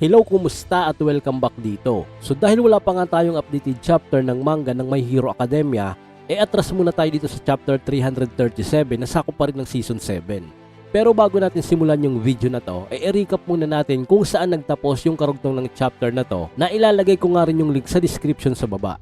Hello, kumusta at welcome back dito. So dahil wala pa nga tayong updated chapter ng manga ng My Hero Academia, atras muna tayo dito sa chapter 337 na sakop pa rin ng season 7. Pero bago natin simulan yung video na to, i-recap muna natin kung saan nagtapos yung karugtong ng chapter na to, na ilalagay ko nga rin yung link sa description sa baba.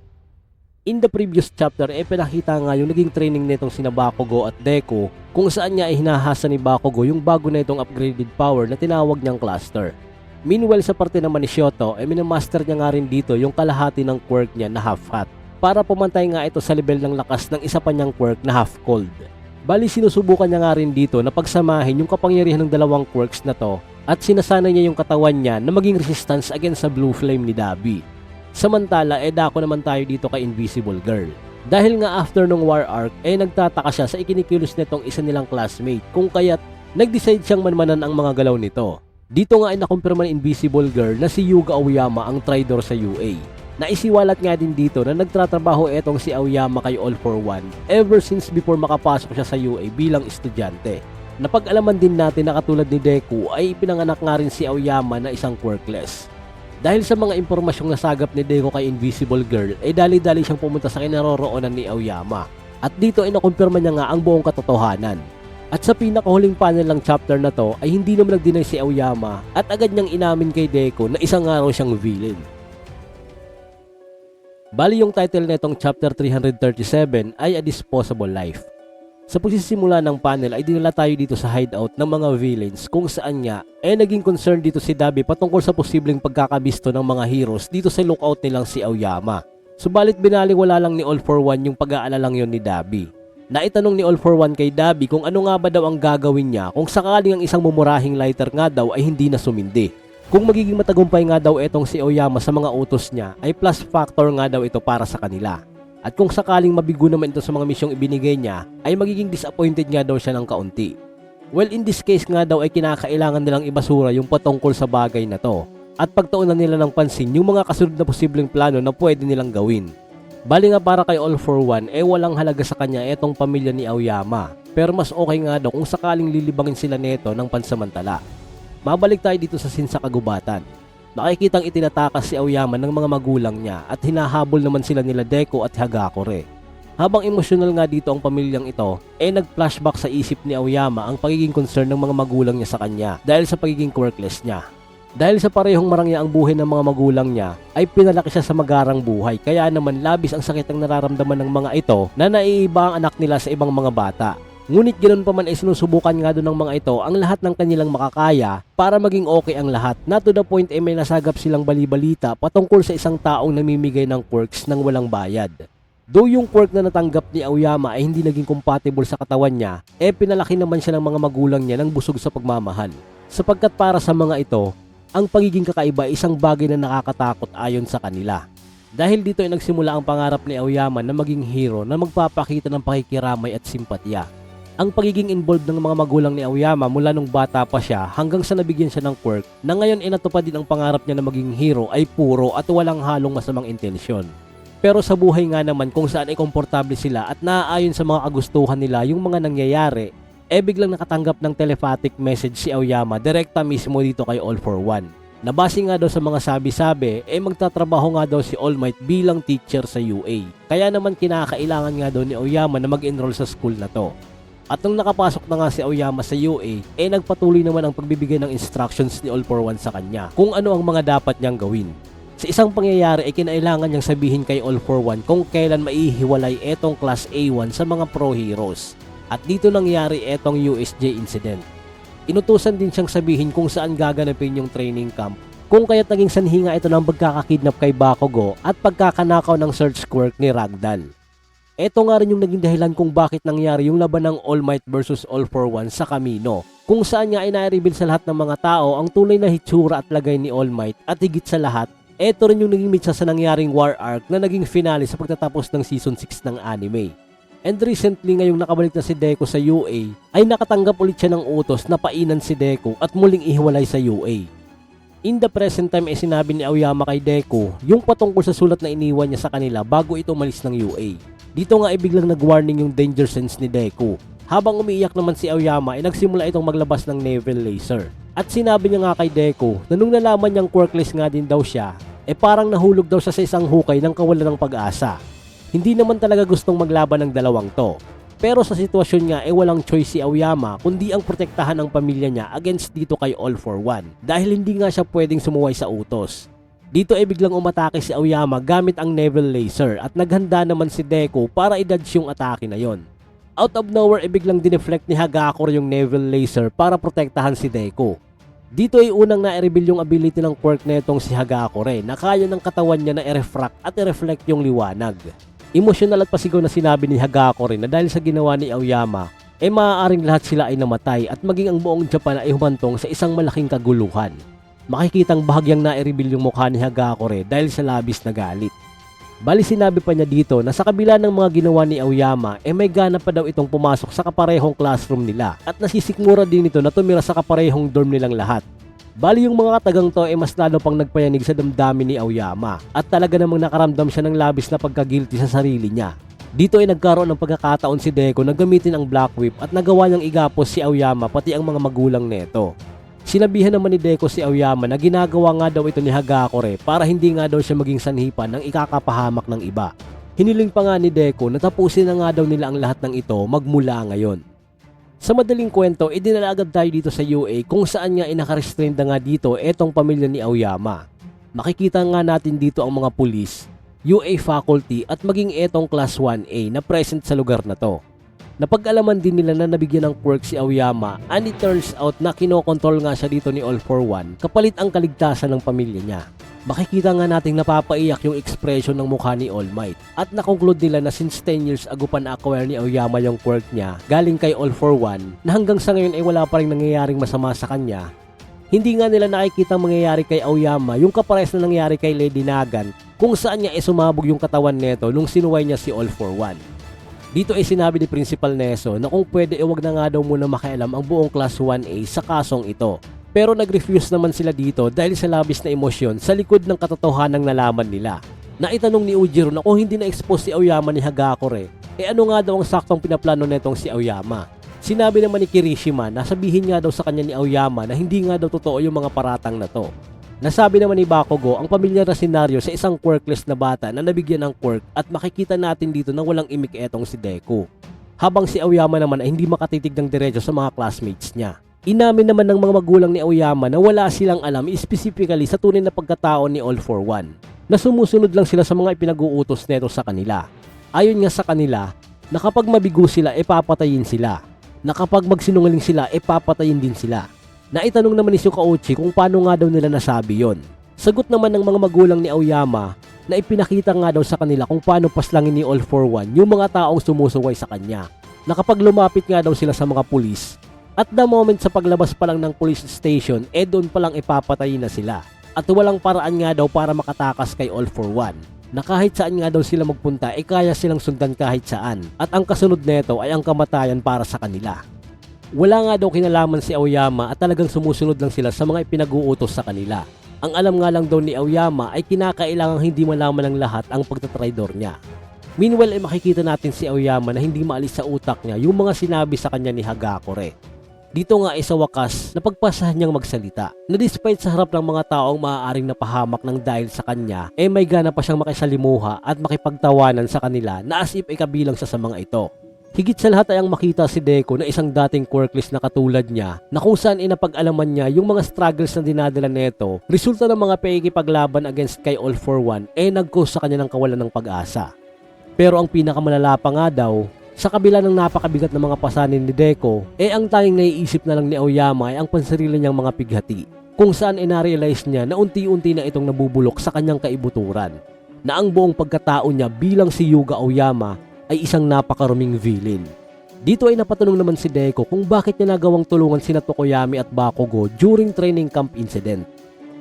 In the previous chapter, pinakita nga yung naging training nitong sina Bakugo at Deku, kung saan niya hinahasa ni Bakugo yung bago na itong upgraded power na tinawag niyang cluster. Meanwhile, sa parte naman ni Shoto, minamaster niya nga rin dito yung kalahati ng quirk niya na half-hot para pumantay nga ito sa level ng lakas ng isa pa niyang quirk na half-cold. Bali, sinusubukan niya nga rin dito na pagsamahin yung kapangyarihan ng dalawang quirks na to at sinasanay niya yung katawan niya na maging resistance against sa blue flame ni Dabi. Samantala, dako naman tayo dito kay Invisible Girl. Dahil nga after nung war arc, nagtataka siya sa ikinikilos nitong isa nilang classmate kung kaya't nag-decide siyang manmanan ang mga galaw nito. Dito nga ay nakumpirma ng Invisible Girl na si Yuga Aoyama ang traitor sa UA. Naisiwalat nga din dito na nagtratrabaho etong si Aoyama kay All for One ever since before makapasok siya sa UA bilang estudyante. Napag-alaman din natin na katulad ni Deku ay ipinanganak nga rin si Aoyama na isang quirkless. Dahil sa mga impormasyong nasagap ni Deku kay Invisible Girl, dali-dali siyang pumunta sa kinaroroonan ni Aoyama. At dito ay nakumpirma niya nga ang buong katotohanan. At sa pinakahuling panel ng chapter na to ay hindi naman nag-deny si Aoyama at agad niyang inamin kay Deku na isang araw siyang villain. Bali, yung title na itong chapter 337 ay A Disposable Life. Sa pagsisimula ng panel ay dinala tayo dito sa hideout ng mga villains kung saan nga naging concern dito si Dabi patungkol sa posibleng pagkakabisto ng mga heroes dito sa lookout nilang si Aoyama. Subalit binaliwala lang ni All for One yung pag-aalalang yon ni Dabi. Naitanong ni All for One kay Dabi kung ano nga ba daw ang gagawin niya kung sakaling ang isang mumurahing lighter nga daw ay hindi na sumindi. Kung magiging matagumpay nga daw etong si Aoyama sa mga utos niya ay plus factor nga daw ito para sa kanila. At kung sakaling mabigo naman ito sa mga misyong ibinigay niya ay magiging disappointed nga daw siya ng kaunti. Well, in this case nga daw ay kinakailangan nilang ibasura yung patungkol sa bagay na to at pagtuunan nila ng pansin yung mga kasunod na posibleng plano na pwede nilang gawin. Bali nga para kay All for One walang halaga sa kanya etong pamilya ni Aoyama, pero mas okay nga daw kung sakaling lilibangin sila neto ng pansamantala. Mabalik tayo dito sa scene sa kagubatan. Makikitang itinatakas si Aoyama ng mga magulang niya at hinahabol naman sila nila Deku at Hagakure. Habang emosyonal nga dito ang pamilyang ito, nag-flashback sa isip ni Aoyama ang pagiging concern ng mga magulang niya sa kanya dahil sa pagiging quirkless niya. Dahil sa parehong marangya ang buhay ng mga magulang niya, ay pinalaki siya sa magarang buhay kaya naman labis ang sakit ang nararamdaman ng mga ito na naiiba ang anak nila sa ibang mga bata. Ngunit ganoon pa man ay sinusubukan nga doon ng mga ito ang lahat ng kanilang makakaya para maging okay ang lahat na to the point may nasagap silang balibalita patungkol sa isang taong namimigay ng quirks nang walang bayad. Though yung quirk na natanggap ni Aoyama ay hindi naging compatible sa katawan niya, pinalaki naman siya ng mga magulang niya ng busog sa pagmamahal. Sapagkat para sa mga ito, ang pagiging kakaiba ay isang bagay na nakakatakot ayon sa kanila. Dahil dito ay nagsimula ang pangarap ni Aoyama na maging hero na magpapakita ng pakikiramay at simpatya. Ang pagiging involved ng mga magulang ni Aoyama mula nung bata pa siya hanggang sa nabigyan siya ng quirk na ngayon natupad din ang pangarap niya na maging hero ay puro at walang halong masamang intensyon. Pero sa buhay nga naman kung saan ay komportable sila at naaayon sa mga kagustuhan nila yung mga nangyayari, biglang nakatanggap ng telepathic message si Aoyama direkta mismo dito kay All for One. Nabase nga daw sa mga sabi-sabi, magtatrabaho nga daw si All Might bilang teacher sa UA. Kaya naman kinakailangan nga daw ni Aoyama na mag-enroll sa school na to. At nung nakapasok na nga si Aoyama sa UA, nagpatuloy naman ang pagbibigay ng instructions ni All for One sa kanya kung ano ang mga dapat niyang gawin. Sa isang pangyayari ay kinailangan niyang sabihin kay All for One kung kailan maihiwalay etong Class A1 sa mga pro heroes. At dito nangyari etong USJ incident. Inutusan din siyang sabihin kung saan gaganapin yung training camp, kung kaya't naging sanhi nga ito ng pagkakakidnap kay Bakugo at pagkakanakaw ng search quirk ni Ragdoll. Ito nga rin yung naging dahilan kung bakit nangyari yung laban ng All Might versus All for One sa Kamino, kung saan nga ay na-reveal sa lahat ng mga tao ang tunay na hitsura at lagay ni All Might at higit sa lahat, ito rin yung naging mitsa sa nangyaring war arc na naging finale sa pagtatapos ng season 6 ng anime. And recently ngayong nakabalik na si Deku sa UA ay nakatanggap ulit siya ng utos na painan si Deku at muling ihiwalay sa UA. In the present time sinabi ni Aoyama kay Deku yung patungkol sa sulat na iniwan niya sa kanila bago ito umalis ng UA. Dito nga biglang nag-warning yung danger sense ni Deku. Habang umiiyak naman si Aoyama nagsimula itong maglabas ng navel laser. At sinabi niya nga kay Deku na nung nalaman niyang quirkless nga din daw siya, parang nahulog daw siya sa isang hukay ng kawalan ng pag-asa. Hindi naman talaga gustong maglaban ng dalawang to. Pero sa sitwasyon nga walang choice si Aoyama kundi ang protektahan ang pamilya niya against dito kay All for One dahil hindi nga siya pwedeng sumuway sa utos. Dito biglang umatake si Aoyama gamit ang Neville Laser at naghanda naman si Deku para i-dodge yung atake na yon. Out of nowhere biglang dineflect ni Hagakure yung Neville Laser para protektahan si Deku. Dito unang na-reveal yung ability ng quirk netong si Hagakure na kaya ng katawan niya na i-refract at i-reflect yung liwanag. Emosyonal at pasigaw na sinabi ni Hagakure na dahil sa ginawa ni Aoyama, maaaring lahat sila ay namatay at maging ang buong Japan ay humantong sa isang malaking kaguluhan. Makikitang bahagyang na-reveal yung mukha ni Hagakure dahil sa labis na galit. Bali sinabi pa niya dito na sa kabila ng mga ginawa ni Aoyama, may gana pa daw itong pumasok sa kaparehong classroom nila at nasisikmura din ito na tumira sa kaparehong dorm nilang lahat. Bali yung mga katagang to mas lalo pang nagpayanig sa damdamin ni Aoyama at talaga namang nakaramdam siya ng labis na pagkagilty sa sarili niya. Dito nagkaroon ng pagkakataon si Deku na gamitin ang Black Whip at nagawa niyang igapos si Aoyama pati ang mga magulang neto. Sinabihan naman ni Deku si Aoyama na ginagawa nga daw ito ni Hagakure para hindi nga daw siya maging sanhipan ng ikakapahamak ng iba. Hiniling pa nga ni Deku na tapusin na nga daw nila ang lahat ng ito magmula ngayon. Sa madaling kwento, dinala agad tayo dito sa UA kung saan nga nakarestrain na nga dito etong pamilya ni Aoyama. Makikita nga natin dito ang mga pulis, UA faculty at maging etong class 1A na present sa lugar na to. Napag-alaman din nila na nabigyan ng quirk si Aoyama and it turns out na kinokontrol nga siya dito ni All for One kapalit ang kaligtasan ng pamilya niya. Makikita nga nating napapaiyak yung expression ng mukha ni All Might at nakonclude nila na since 10 years ago pa na-acquire ni Aoyama yung quirk niya galing kay All for One na hanggang sa ngayon wala pa rin nangyayaring masama sa kanya. Hindi nga nila nakikita mangyayari kay Aoyama yung kapares na nangyari kay Lady Nagan kung saan niya sumabog yung katawan neto nung sinuway niya si All for One. Dito sinabi ni Principal Neso na kung pwede wag na nga daw muna makialam ang buong Class 1A sa kasong ito. Pero nag-refuse naman sila dito dahil sa labis na emosyon sa likod ng katotohanang nalaman nila. Naitanong ni Ujiro na kung hindi na-expose si Aoyama ni Hagakure, ano nga daw ang saktong pinaplano netong si Aoyama. Sinabi naman ni Kirishima na sabihin nga daw sa kanya ni Aoyama na hindi nga daw totoo yung mga paratang na to. Nasabi naman ni Bakugo ang pamilyar na senaryo sa isang quirkless na bata na nabigyan ng quirk at makikita natin dito na walang imik etong si Deku. Habang si Aoyama naman ay hindi makatitig ng diretso sa mga classmates niya. Inamin naman ng mga magulang ni Aoyama na wala silang alam specifically sa tunay na pagkatao ni All for One, na sumusunod lang sila sa mga ipinag-uutos neto sa kanila. Ayon nga sa kanila, na kapag mabigo sila papatayin sila, na kapag magsinungaling sila papatayin din sila. Naitanong naman ni Sukauchi kung paano nga daw nila nasabi yon. Sagot naman ng mga magulang ni Aoyama na ipinakita nga daw sa kanila kung paano paslangin ni All for One yung mga taong sumusuway sa kanya, na kapag lumapit nga daw sila sa mga pulis, at the moment sa paglabas pa lang ng police station, doon pa lang ipapatayin na sila. At walang paraan nga daw para makatakas kay All for One, na kahit saan nga daw sila magpunta kaya silang sundan kahit saan. At ang kasunod neto ay ang kamatayan para sa kanila. Wala nga daw kinalaman si Aoyama at talagang sumusunod lang sila sa mga ipinag-uutos sa kanila. Ang alam nga lang daw ni Aoyama ay kinakailangang hindi malaman ng lahat ang pagtatraidor niya. Meanwhile makikita natin si Aoyama na hindi maalis sa utak niya yung mga sinabi sa kanya ni Hagakure. Dito nga sa wakas, napagpasahan niyang magsalita na despite sa harap ng mga taong maaaring napahamak ng dahil sa kanya, may gana pa siyang makisalimuha at makipagtawanan sa kanila na as if kabilang siya sa mga ito. Higit sa lahat ay ang makita si Deku na isang dating quirkless na katulad niya na kung saan napag-alaman niya yung mga struggles na dinadala neto, resulta ng mga pakikipaglaban against kay All for One nag-cause sa kanya ng kawalan ng pag-asa. Pero ang pinakamalala pa nga daw, sa kabila ng napakabigat na mga pasanin ni Deku, ang tanging naiisip na lang ni Aoyama ay ang pansarili niyang mga pighati, kung saan na-realize niya na unti-unti na itong nabubulok sa kanyang kaibuturan, na ang buong pagkatao niya bilang si Yuga Aoyama ay isang napakaruming villain. Dito ay napatanong naman si Deku kung bakit niya nagawang tulungan sina Tokoyami at Bakugo during training camp incident.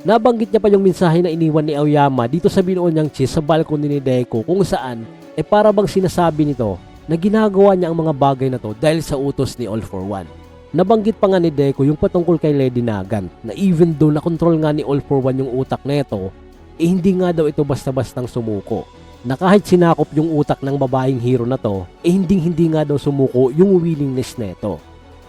Nabanggit niya pa yung mensahe na iniwan ni Aoyama dito sa binuon niyang chest sa balcony ni Deku kung saan para bang sinasabi nito na ginagawa niya ang mga bagay na to dahil sa utos ni All for One. Nabanggit pa nga ni Deku yung patungkol kay Lady Nagan na even though na-control nga ni All for One yung utak neto, hindi nga daw ito basta-bastang sumuko. Na kahit sinakop yung utak ng babaeng hero na to, hindi nga daw sumuko yung willingness neto.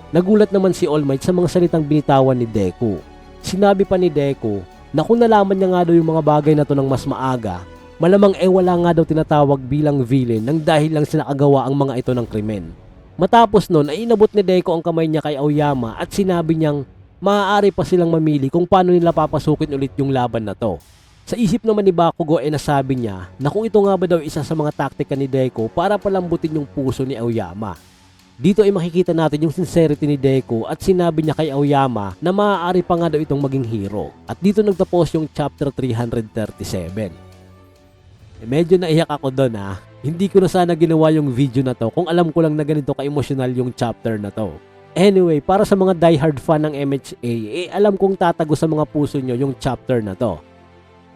Nagulat naman si All Might sa mga salitang binitawan ni Deku. Sinabi pa ni Deku na kung nalaman niya nga daw yung mga bagay na to ng mas maaga, malamang wala nga daw tinatawag bilang villain nang dahil lang sila kagawa ang mga ito ng krimen. Matapos nun ay inabot ni Deku ang kamay niya kay Aoyama at sinabi niyang maaari pa silang mamili kung paano nila papasukin ulit yung laban na to. Sa isip naman ni Bakugo ay nasabi niya na kung ito nga ba daw isa sa mga taktika ni Deku para palambutin yung puso ni Aoyama. Dito ay makikita natin yung sincerity ni Deku at sinabi niya kay Aoyama na maaari pa nga daw itong maging hero. At dito nagtapos yung chapter 337. Medyo naiyak ako doon ha. Hindi ko na sana ginawa yung video na to kung alam ko lang na ganito ka-emotional yung chapter na to. Anyway, para sa mga diehard fan ng MHA, alam kong tatago sa mga puso nyo yung chapter na to.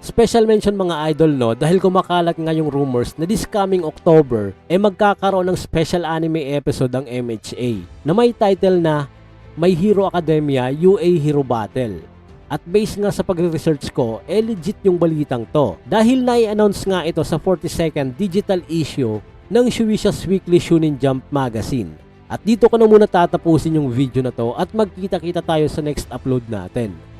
Special mention mga idol no dahil kumakalat nga yung rumors na this coming October magkakaroon ng special anime episode ang MHA na may title na My Hero Academia UA Hero Battle. At based nga sa pagre-research ko, legit yung balitang to dahil na-i-announce nga ito sa 42nd digital issue ng Shueisha's Weekly Shonen Jump magazine. At dito ko na muna tatapusin yung video na to at magkita-kita tayo sa next upload natin.